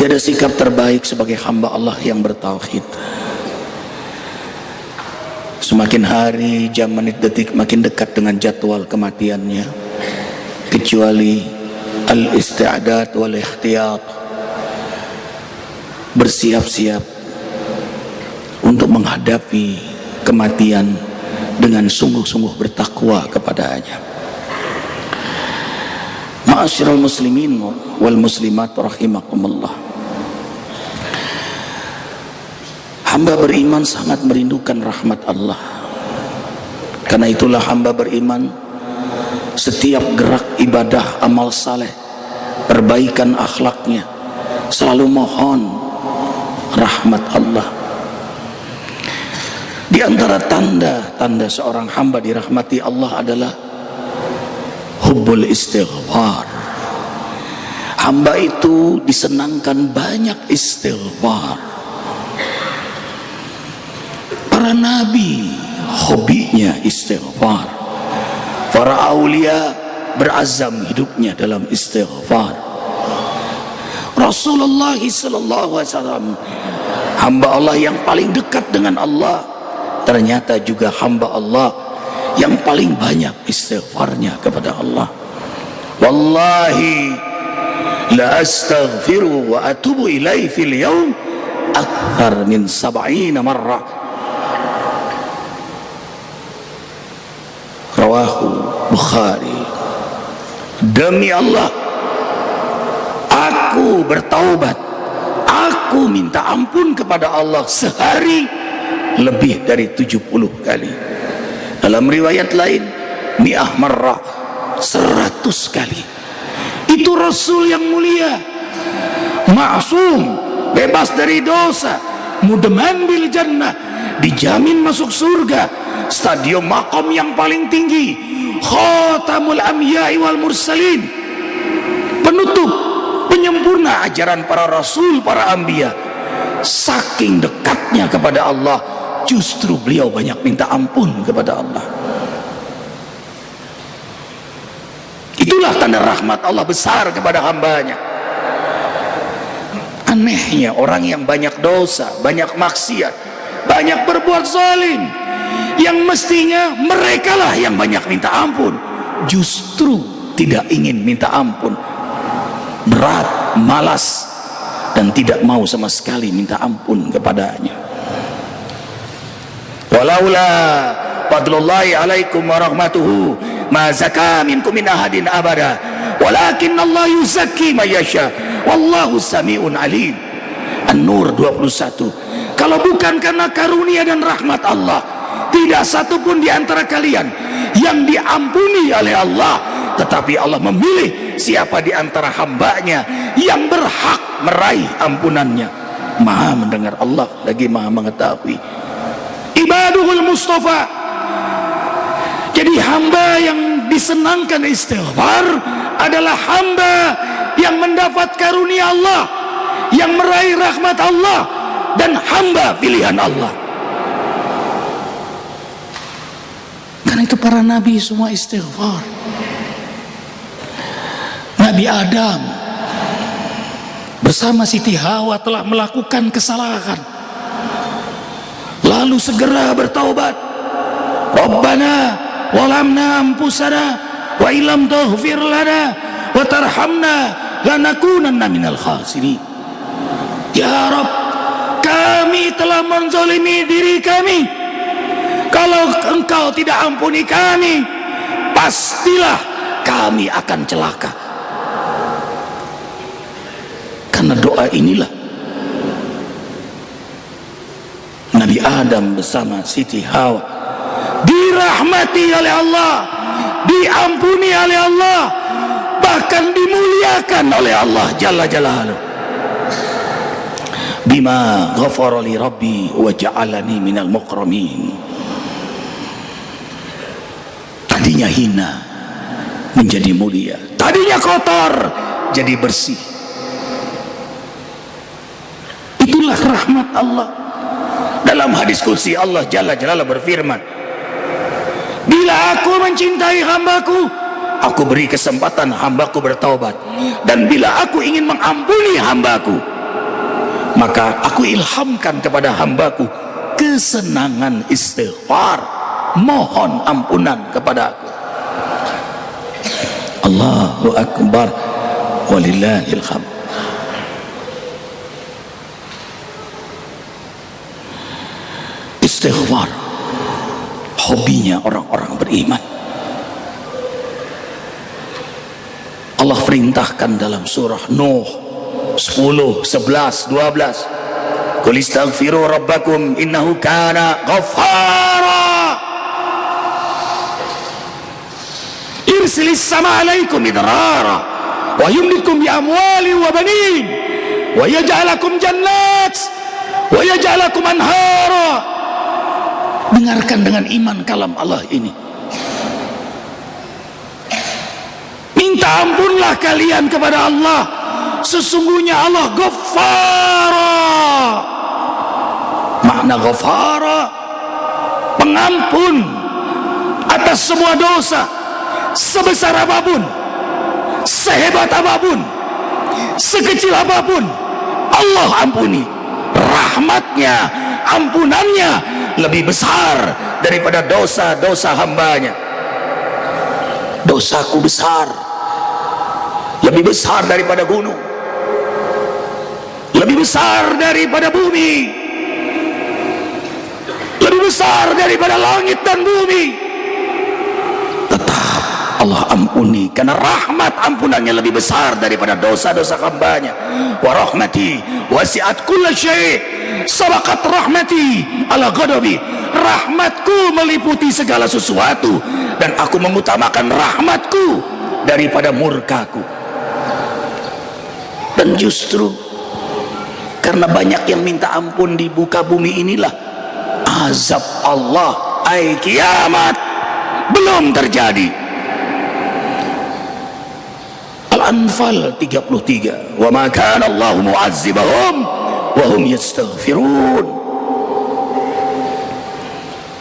Tiada sikap terbaik sebagai hamba Allah yang bertauhid. Semakin hari, jam, menit, detik makin dekat dengan jadwal kematiannya, kecuali al-isti'adad wal ikhtiyat, bersiap-siap untuk menghadapi kematian dengan sungguh-sungguh bertakwa kepadanya. Ma'asyiral muslimin wal muslimat rahimakumullah. Hamba beriman sangat merindukan rahmat Allah. Karena itulah hamba beriman setiap gerak ibadah, amal saleh, perbaikan akhlaknya selalu mohon rahmat Allah. Di antara tanda-tanda seorang hamba dirahmati Allah adalah hubbul istighfar. Hamba itu disenangkan banyak istighfar. Para nabi hobinya istighfar. Para aulia berazam hidupnya dalam istighfar. Rasulullah SAW, hamba Allah yang paling dekat dengan Allah, ternyata juga hamba Allah yang paling banyak istighfarnya kepada Allah. Wallahi la astaghfiru wa atubu ilaihi fil yawm akthar min 70 marrah. Rawahu Bukhari. Demi Allah, aku bertaubat, aku minta ampun kepada Allah sehari lebih dari 70 kali. Dalam riwayat lain, mi'ah marrah, 100 kali. Itu Rasul yang mulia, ma'sum, bebas dari dosa, mudman bil jannah, dijamin masuk surga, stadium maqam yang paling tinggi, khatamul anbiya'i wal mursalin, penutup, penyempurna ajaran para rasul, para anbiya. Saking dekatnya kepada Allah, justru beliau banyak minta ampun kepada Allah. Itulah tanda rahmat Allah besar kepada hambanya. Anehnya orang yang banyak dosa, banyak maksiat, banyak berbuat zalim, yang mestinya merekalah yang banyak minta ampun, justru tidak ingin minta ampun, berat, malas, dan tidak mau sama sekali minta ampun kepadanya. Walaula fadlullahi alaikum wa rahmatuhu ma zaka minkum min ahadin abada walakin Allah yuzakki man yasha wallahu samiun alim. An-Nur 21. Kalau bukan karena karunia dan rahmat Allah, tidak satu pun di antara kalian yang diampuni oleh Allah, tetapi Allah memilih siapa di antara hambanya yang berhak meraih ampunannya. Maha mendengar Allah lagi maha mengetahui. Ibaduhul Mustafa. Jadi hamba yang disenangkan istighfar adalah hamba yang mendapat karunia Allah, yang meraih rahmat Allah, dan hamba pilihan Allah. Karena itu para nabi semua istighfar. Nabi Adam bersama Siti Hawa telah melakukan kesalahan, lalu segera bertaubat. Rabbana walamna anfusana wa illam taghfir lana wa tarhamna lanakunanna minal khasirin. Ya Rabb, kami telah menzalimi diri kami. Kalau engkau tidak ampuni kami, pastilah kami akan celaka. Karena doa inilah Nabi Adam bersama Siti Hawa dirahmati oleh Allah, diampuni oleh Allah, bahkan dimuliakan oleh Allah Jalla Jalaluhu. Bima ghafara li rabbi wa ja'alani minal mukramin. Tadinya hina menjadi mulia, tadinya kotor jadi bersih. Itulah rahmat Allah. Dalam hadis qudsi Allah Jalla Jalaluhu berfirman, bila aku mencintai hambaku, aku beri kesempatan hambaku bertaubat, dan bila aku ingin mengampuni hambaku, maka aku ilhamkan kepada hambaku kesenangan istighfar, mohon ampunan kepada aku. Allahu Akbar, walillahil hamd. Istighfar hobinya orang-orang beriman. Allah perintahkan dalam surah Nuh 10, 11, 12, qul istaghfiru rabbakum innahu kana ghaffara yursilis sama alaikum idrara wa yumdikum bi amwali wa banin wa yaj'alakum jannat wa yaj'alakum anhara. Dengarkan dengan iman kalam Allah ini. Minta ampunlah kalian kepada Allah, sesungguhnya Allah Ghaffara. Makna Ghaffara, pengampun atas semua dosa, sebesar apapun, sehebat apapun, sekecil apapun, Allah ampuni. Rahmatnya, ampunannya lebih besar daripada dosa-dosa hambanya. Dosaku besar, lebih besar daripada gunung, lebih besar daripada bumi, lebih besar daripada langit dan bumi. Tetap Allah ampuni, karena rahmat ampunannya lebih besar daripada dosa-dosa hambanya. Wa rahmati wasi'at kulla syai', sabaqat rahmati ala ghadabi. Rahmatku meliputi segala sesuatu, dan aku mengutamakan rahmatku daripada murkaku. Dan justru karena banyak yang minta ampun di muka bumi inilah azab Allah ai kiamat belum terjadi. Al-Anfal 33, wa ma kana Allah mu'azzibahum wa hum yastaghfirun.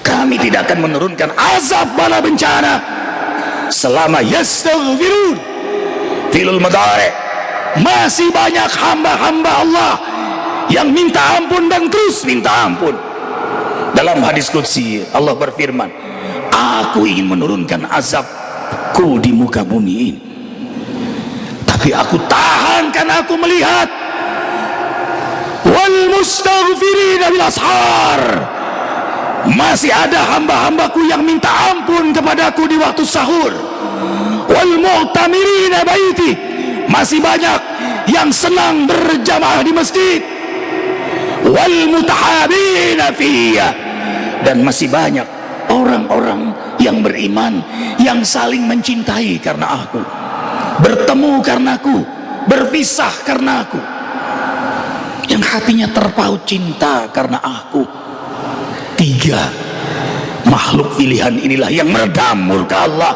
Kami tidak akan menurunkan azab bala bencana selama yastaghfirun. Filul madari, masih banyak hamba-hamba Allah yang minta ampun dan terus minta ampun. Dalam hadis qudsi Allah berfirman, aku ingin menurunkan azabku di muka bumi ini, tapi aku tahan karena aku melihat wal mustaghfirina bil ashar, masih ada hamba-hambaku yang minta ampun kepadaku di waktu sahur. Wal mu'tamirina baiti, masih banyak yang senang berjamaah di masjid. Wal mutahabina fiyya, dan masih banyak orang-orang yang beriman yang saling mencintai karena aku, bertemu karena aku, berpisah karena aku, yang hatinya terpaut cinta karena aku. Tiga makhluk pilihan inilah yang meredam murka Allah.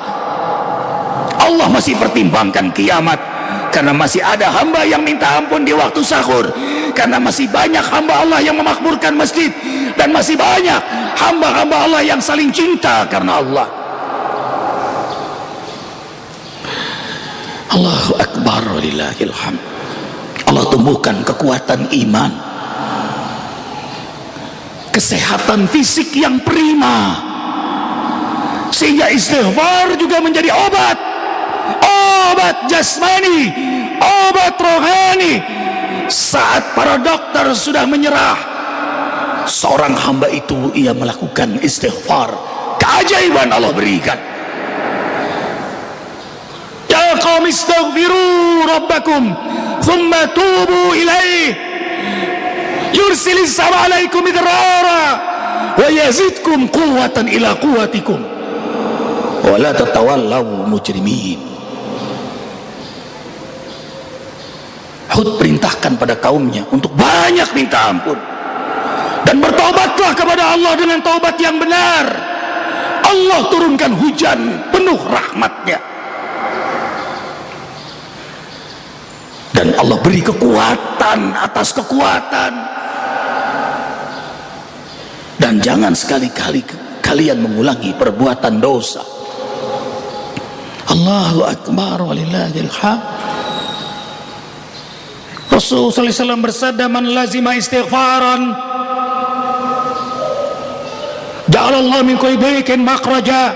Allah masih pertimbangkan kiamat, karena masih ada hamba yang minta ampun di waktu sahur, karena masih banyak hamba Allah yang memakmurkan masjid, dan masih banyak hamba-hamba Allah yang saling cinta karena Allah. Allahu Akbar, walillahil hamd. Allah tumbuhkan kekuatan iman, kesehatan fisik yang prima, sehingga istighfar juga menjadi obat jasmani, obat rohani. Saat para dokter sudah menyerah, seorang hamba itu ia melakukan istighfar, keajaiban Allah berikan. Ya qaum istaghfiru rabbakum thumma tubu ilaih yursilis sama alaikum idrara wa yazidkum quwwatan ila quwwatikum wa la tatawallaw mujrimin. Hud perintahkan pada kaumnya untuk banyak minta ampun dan bertobatlah kepada Allah dengan taubat yang benar. Allah turunkan hujan penuh rahmatnya, dan Allah beri kekuatan atas kekuatan. Dan jangan sekali-kali kalian mengulangi perbuatan dosa. Allahu Akbar, walillahil hamd. Rasulullah SAW bersabda, man lazima istighfaran ja'alallahu min kulli dhaiqin makhraja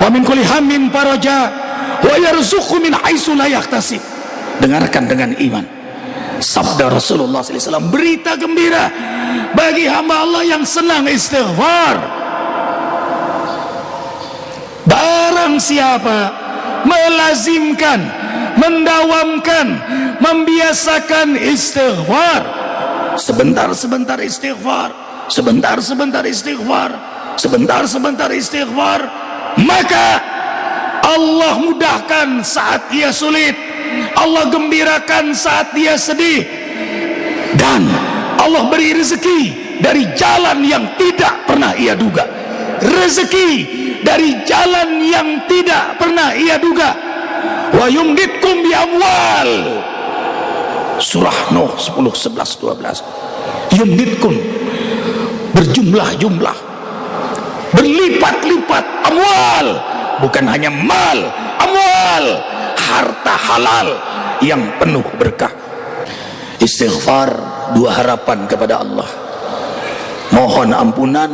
wa min kulli hammin faraja wa yarzuqhu min haitsu la yahtasib. Dengarkan dengan iman sabda Rasulullah SAW, berita gembira bagi hamba Allah yang senang istighfar. Barang siapa melazimkan, mendawamkan, membiasakan istighfar, sebentar-sebentar istighfar, sebentar-sebentar istighfar, sebentar-sebentar istighfar, maka Allah mudahkan saat dia sulit, Allah gembirakan saat dia sedih, dan Allah beri rezeki dari jalan yang tidak pernah ia duga. Rezeki dari jalan yang tidak pernah ia duga. Wa yumditkum bi amwal. Surah Nuh 10, 11, 12. Yumditkum, berjumlah-jumlah, berlipat-lipat. Amwal, bukan hanya mal, amwal, harta halal yang penuh berkah. Istighfar, dua harapan kepada Allah. Mohon ampunan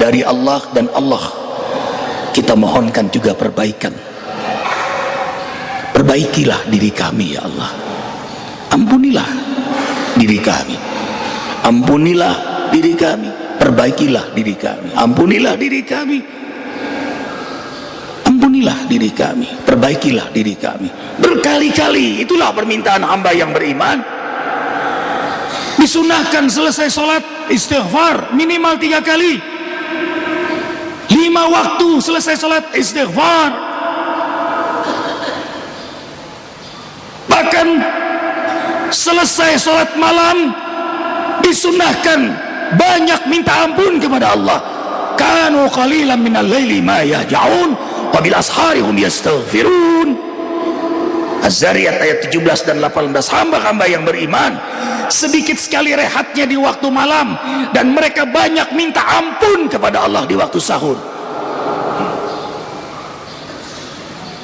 dari Allah, dan Allah kita mohonkan juga perbaikan. Perbaikilah diri kami ya Allah, ampunilah diri kami, ampunilah diri kami, perbaikilah diri kami, ampunilah diri kami, ampunilah diri kami, perbaikilah diri kami. Berkali-kali itulah permintaan hamba yang beriman. Disunahkan selesai sholat istighfar minimal 3 kali, 5 waktu selesai sholat istighfar. Bahkan selesai sholat malam disunahkan banyak minta ampun kepada Allah. Kanu qalilan minal laili ma yahja'un wa bil ashari hum yastaghfirun. Az-Zariyat ayat 17 dan 18. Hamba-hamba yang beriman sedikit sekali rehatnya di waktu malam, dan mereka banyak minta ampun kepada Allah di waktu sahur.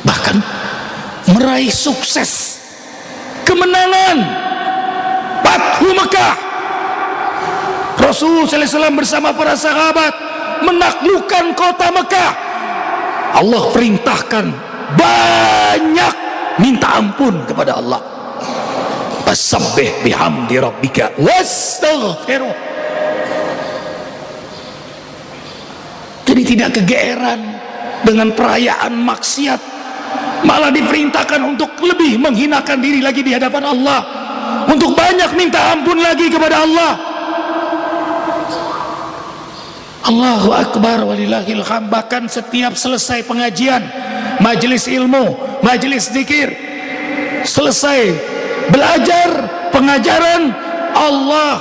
Bahkan meraih sukses, kemenangan, Fathu Mekah. Rasulullah SAW bersama para sahabat menaklukkan kota Mekah. Allah perintahkan banyak minta ampun kepada Allah. Fasabbih bihamdi rabbika wastaghfiruh. Jadi tidak kegeeran dengan perayaan maksiat, malah diperintahkan untuk lebih menghinakan diri lagi di hadapan Allah, untuk banyak minta ampun lagi kepada Allah. Allahu Akbar walillahil hamd. Bahkan setiap selesai pengajian, majelis ilmu, majelis zikir, selesai belajar pengajaran, Allah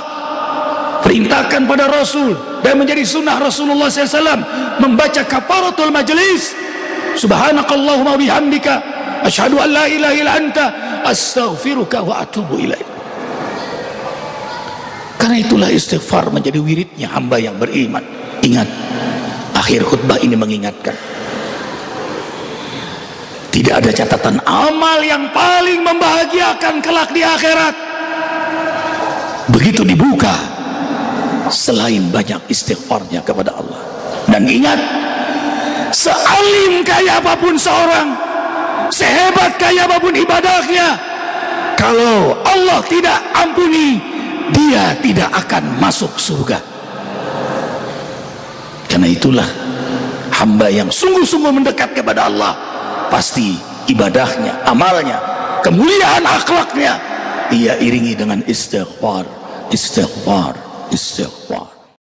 perintahkan pada Rasul dan menjadi sunnah Rasulullah SAW membaca kafaratul majlis, subhanakallahumma bihamdika asyhadu an la ilaha illa anta astaghfiruka wa atubu ilaik. Karena itulah istighfar menjadi wiridnya hamba yang beriman. Ingat, akhir khutbah ini mengingatkan, tidak ada catatan amal yang paling membahagiakan kelak di akhirat begitu dibuka selain banyak istighfarnya kepada Allah. Dan ingat, sealim kaya apapun seorang, sehebat kaya apapun ibadahnya, kalau Allah tidak ampuni, dia tidak akan masuk surga. Karena itulah hamba yang sungguh-sungguh mendekat kepada Allah, pasti ibadahnya, amalnya, kemuliaan akhlaknya ia iringi dengan istighfar, istighfar, istighfar.